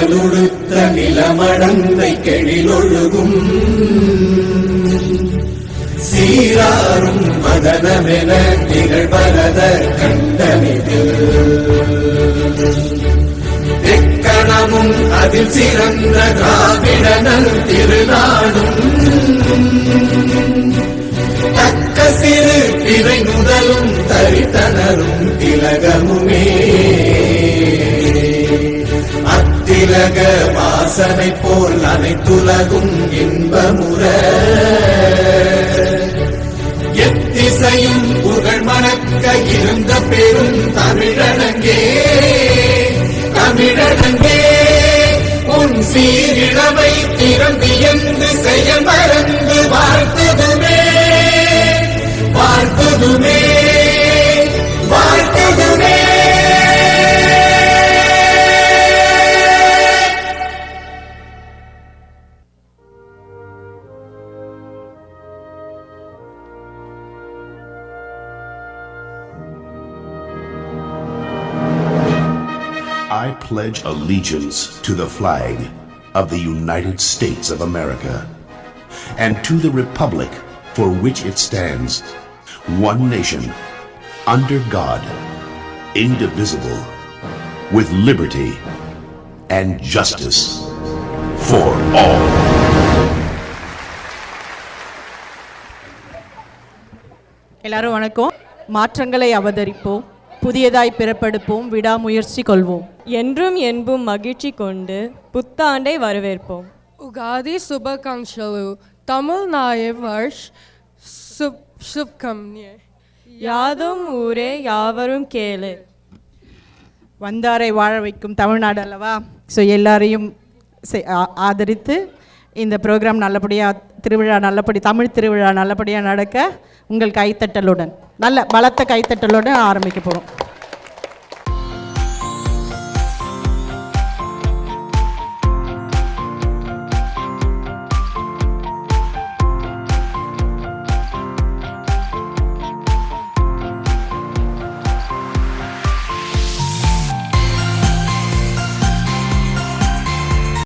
மணலுடுத்த நிலமடந்தை கெழிலொழுகும் சீராரும் மதனமென திகழ்வரத கண்டனிதில் எக்கணமும் அதில் சிறந்த திராவிடனல் திருநாடும் தக்க சிறு பிறை முதலும் தரித்தனரும் திலகமுமே அத்திலக வாசனை போல் அனைத்துலகும் இன்பமுற எத்திசையும் புகழ் மணக்க இருந்த பெரும் தமிழனங்கே தமிழனங்கே உன் சீரிழமை திறந்தியந்து செயல் மறந்து வாழ்த்துதுமே வாழ்த்துதுமே வாழ்த்துதுமே. I pledge allegiance to the flag of the United States of America and to the republic for which it stands, one nation, under God, indivisible, with liberty and justice for all. எல்லாரும் வணக்கம். மாற்றங்களை அவதரிப்போம், புதியதாய் பிறப்பெடுப்போம், விடாமுயற்சி கொள்வோம், என்றும் என்பும் மகிழ்ச்சி கொண்டு புத்தாண்டை வரவேற்போம். उगादी शुभाकांक्षलु तमिळनाडु वर्ष शुभकामनाएं. யாதும் ஊரே யாவரும் கேளு. வந்தாரை வாழ வைக்கும் தமிழ்நாடு அல்லவா? ஸோ எல்லாரையும் ஆதரித்து இந்த ப்ரோக்ராம் நல்லபடியாக திருவிழா தமிழ் திருவிழா நல்லபடியாக நடக்க உங்கள் கைத்தட்டலுடன் நல்ல பலத்த கைத்தட்டலுடன் ஆரம்பிக்க போகிறோம்.